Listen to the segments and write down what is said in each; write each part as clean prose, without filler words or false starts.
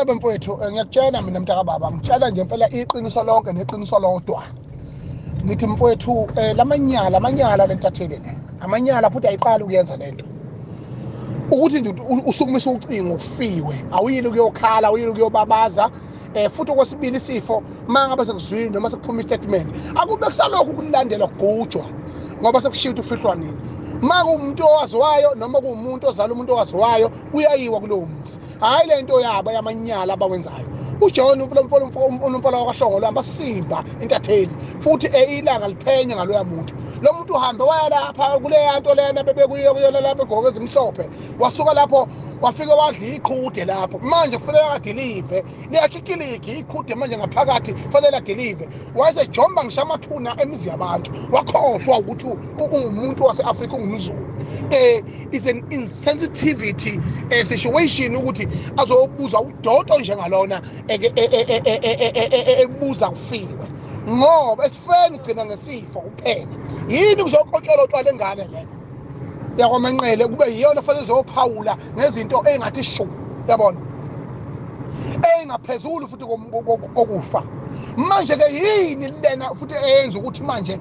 Cebe mfowethu ngiyakutshela mina mntaka baba ngitshela nje impela iqiniso lonke neqiniso lodwa. Ngithi mfowethu amanyala lentatheli le. Amanyala futhi ayiqala ukuyenza lento. Ukuthi nje usukumisa ucingo ufiwe, awuyili ukuyokhala, awuyili ukuyobabaza. Futhi okwesibili isifo mangabe sekuzwini noma sekuphuma istatement akube kusalokhu kulandela kugujwa ngoba sekushiywa ufihlwa nini. Umuntu owaziwayo noma kuumuntu ozala umuntu owaziwayo uyayiwa kulowo muzi. Hayi lento yabo yamanyala abawenzayo. uJohn unomfolo wakwaHlongwa abasimba intatheli futhi ilanga liphenya ngaloya muntu. Lo muntu uhambe waya lapha kuleya nto lena bebekuyona lapha egqoke ezimhlophe. Wasuka lapho wafika wadla iqhude lapho. Manje kufanele adelive. Liyakikiliki iqhude manje ngaphakathi kufanele adelive. Wayesejomba ngisho amathuna emizi yabantu. Wakhohlwa ukuthi umuntu waseAfrika ungumZulu. Is an insensitivity situation ukuthi azobuza udodo njengalona ebuza kufiwe ngoba esifeni ugcina ngesifo kuphela. Yini kuzokotshelwa utwala engane le yakwaManqele kube yiyona fanele zophawula ngezinto engathi shu, yabona, engaphezulu futhi kokufa. Manje ke yini lena futhi eyenza ukuthi manje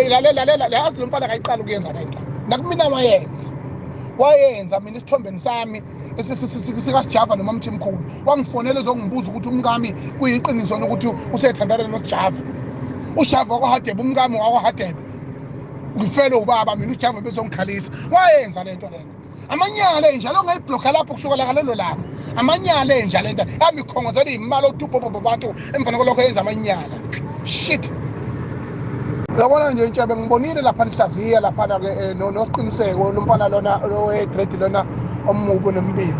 lalela lo mfana akayiqala ukuyenza lento. Nakumina wayenza mina isithombeni sami sikasijava noma mthimkhulu wangifonela ezongibuza ukuthi umngami kuyiqiniso nokuthi usethandana noJava. uJava kwaHadebe, umngami wakwaHadebe ngifele ubaba mina uJava bezongikhalisa. Wayenza lento lena. Amanyala enjalo ngayibhlokha lapho kusukela ngalelo langa. Amanyala enjalo lento amikhongozela imali otubhobo babantu emvana kolokho yenza amanyala. Shit. Yabona nje Ntshebe ngibonile lapha nihlaziya lapha ke nosiqiniseko lo mfana lona grade lona omubo nembimbi.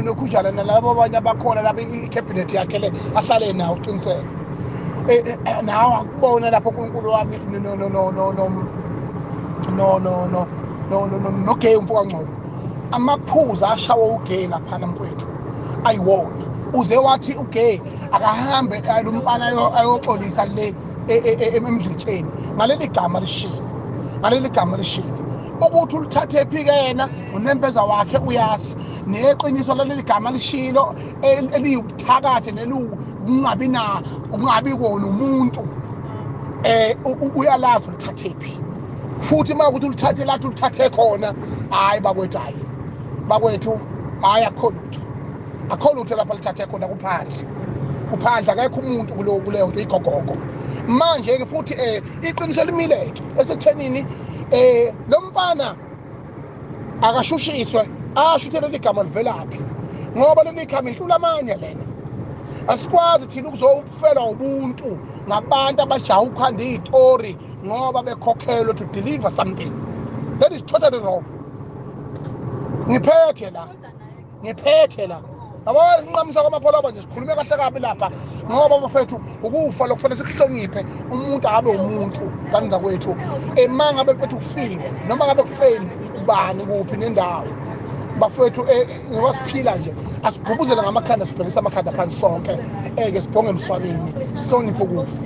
Nokhujala nalabo abanye abakhona lapha icabinet yakhe le ahlale nawo uqiniseko. Nawe akubona lapho uNkulunkulu wami no gay umfo kaNgcobo. Amaphuza ashawo ugay lapha mfowethu ayiwona. Uze wathi ugay akahambe lo mfana ayoxolisa le emdlitsheni ngaleli gama lishilo ukuthi ulithathe phi ke yena unempeza wakhe uyazi neqiniso laleli gama lishilo eliyubuthakathi ungabi kona umuntu uyalazi ulithathe phi futhi makuthi ulithathe lathi ulithathe khona hayi bakwethu hayi akho lutho lapha lithathe khona kuphandla akekho umuntu kuleyo nto igogogo. Manje ke futhi iqiniso limileke esekuthenini lo mfana akashushiswe ashuthe leli gama livelaphi ngoba leli gama lihlula amanye lena. Asikwazi thina ukuzofelwa ubuntu ngabantu abajaha ukhanda izitori ngoba bekhokhelwe to deliver something. That is totally wrong. Ngiphethe la abanye inqamisa kwamapholoba nje sikhulume kahle kabi lapha ngoba bafethu ukufa lokufanele sikuhloniphe umuntu abe umuntu kanza kwethu mangabe mfethu ufile noma ngabe kufeni ubani kuphi nendawo bafethu ngoba siphila nje asigubuzele ngamakhanda sibhekisa amakhanda phansi sonke ke sibhonge emswabeni sihloniphe ukufa.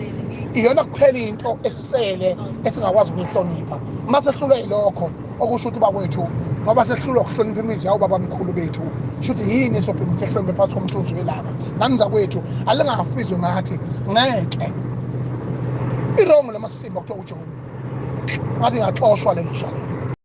Iyona kuphela into esele esingakwazi ukuyihlonipha mase hlulwe yilokho okusho ukuthi bakwethu ngoba sehlulwa ukuhlonipha imizi yawo babamkhulu bethu shuthi yini esophinde sehloniphe phansi komthunzi welanga naniza kwethu alingafizwe ngathi ngeke irongo lamasimba kuthiwa uJohn ngathi ngaxoshwa le njalo